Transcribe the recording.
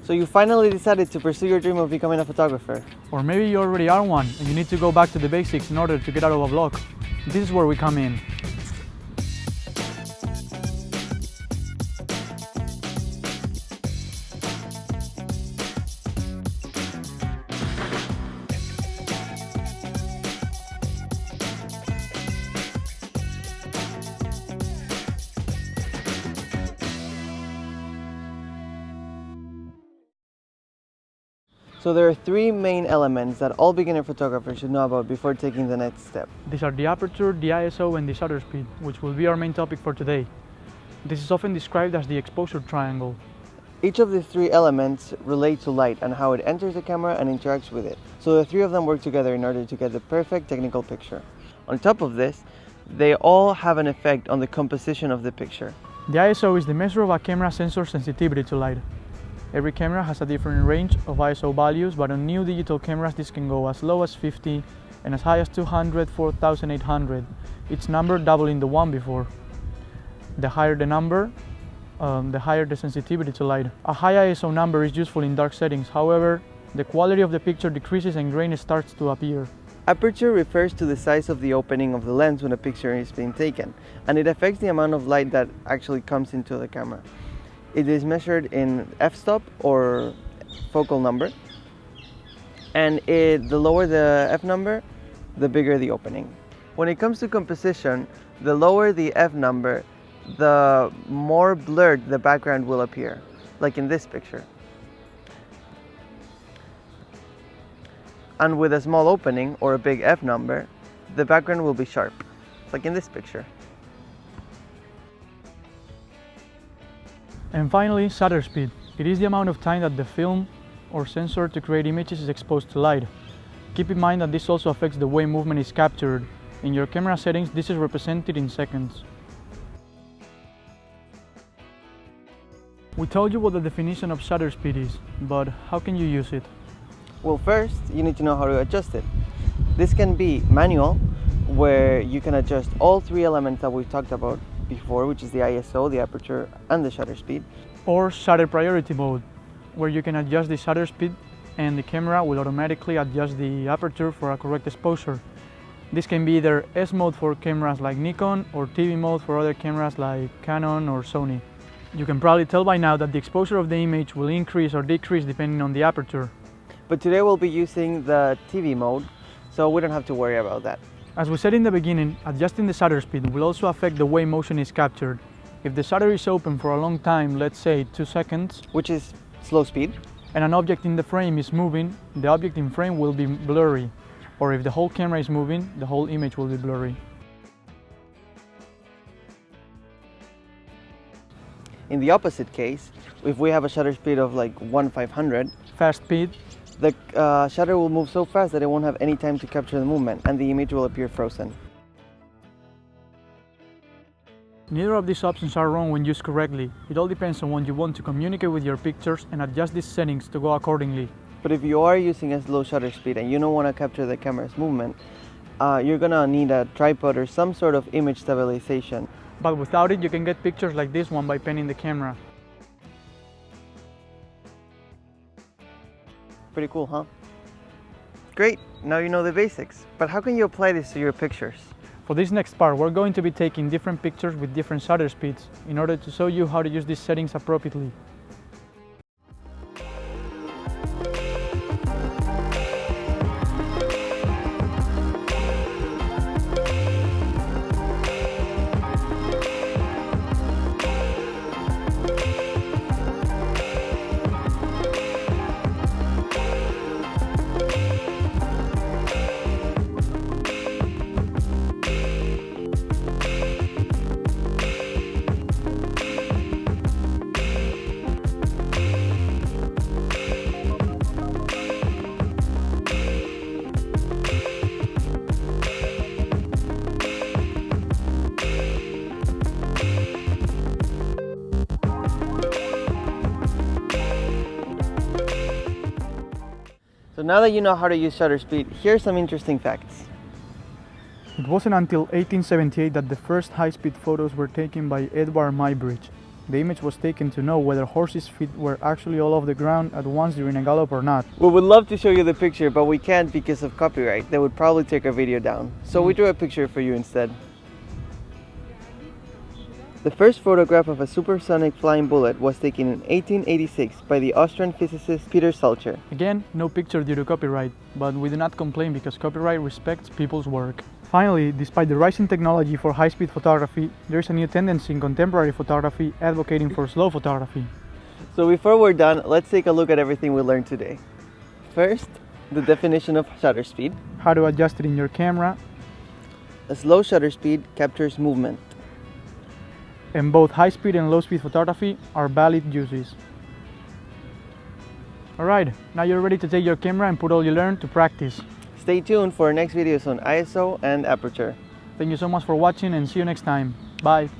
So you finally decided to pursue your dream of becoming a photographer. Or maybe you already are one and you need to go back to the basics in order to get out of a block. This is where we come in. So there are three main elements that all beginner photographers should know about before taking the next step. These are the aperture, the ISO, and the shutter speed, which will be our main topic for today. This is often described as the exposure triangle. Each of the three elements relate to light and how it enters the camera and interacts with it. So the three of them work together in order to get the perfect technical picture. On top of this, they all have an effect on the composition of the picture. The ISO is the measure of a camera sensor sensitivity to light. Every camera has a different range of ISO values, but on new digital cameras this can go as low as 50 and as high as 200, 4800, each number doubling the one before. The higher the number, the higher the sensitivity to light. A high ISO number is useful in dark settings, however, the quality of the picture decreases and grain starts to appear. Aperture refers to the size of the opening of the lens when a picture is being taken, and it affects the amount of light that actually comes into the camera. It is measured in f-stop or focal number, and the lower the f number, the bigger the opening. When it comes to composition, the lower the f number, the more blurred the background will appear, like in this picture. And with a small opening or a big f number, the background will be sharp, like in this picture. And finally, shutter speed. It is the amount of time that the film or sensor to create images is exposed to light. Keep in mind that this also affects the way movement is captured. In your camera settings, this is represented in seconds. We told you what the definition of shutter speed is, but how can you use it? Well, first, you need to know how to adjust it. This can be manual, where you can adjust all three elements that we've talked about before, which is the ISO, the aperture, and the shutter speed. Or shutter priority mode, where you can adjust the shutter speed and the camera will automatically adjust the aperture for a correct exposure. This can be either S mode for cameras like Nikon or TV mode for other cameras like Canon or Sony. You can probably tell by now that the exposure of the image will increase or decrease depending on the aperture. But today we'll be using the TV mode, so we don't have to worry about that. As we said in the beginning, adjusting the shutter speed will also affect the way motion is captured. If the shutter is open for a long time, let's say 2 seconds, which is slow speed, and an object in the frame is moving, the object in frame will be blurry. Or if the whole camera is moving, the whole image will be blurry. In the opposite case, if we have a shutter speed of like 1/500, fast speed, the shutter will move so fast that it won't have any time to capture the movement and the image will appear frozen. Neither of these options are wrong when used correctly. It all depends on what you want to communicate with your pictures and adjust these settings to go accordingly. But if you are using a slow shutter speed and you don't want to capture the camera's movement, you're gonna need a tripod or some sort of image stabilization. But without it, you can get pictures like this one by panning the camera. Pretty cool, huh? Great, now you know the basics. But how can you apply this to your pictures? For this next part, we're going to be taking different pictures with different shutter speeds in order to show you how to use these settings appropriately. So now that you know how to use shutter speed, here's some interesting facts. It wasn't until 1878 that the first high-speed photos were taken by Edward Muybridge. The image was taken to know whether horses' feet were actually all off the ground at once during a gallop or not. We would love to show you the picture, but we can't because of copyright. They would probably take our video down. So we drew a picture for you instead. The first photograph of a supersonic flying bullet was taken in 1886 by the Austrian physicist Peter Salcher. Again, no picture due to copyright, but we do not complain because copyright respects people's work. Finally, despite the rising technology for high-speed photography, there is a new tendency in contemporary photography advocating for slow photography. So before we're done, let's take a look at everything we learned today. First, the definition of shutter speed. How to adjust it in your camera, A slow shutter speed captures movement. and both high-speed and low-speed photography are valid uses. Alright, now you're ready to take your camera and put all you learned to practice. Stay tuned for our next videos on ISO and aperture. Thank you so much for watching and see you next time. Bye!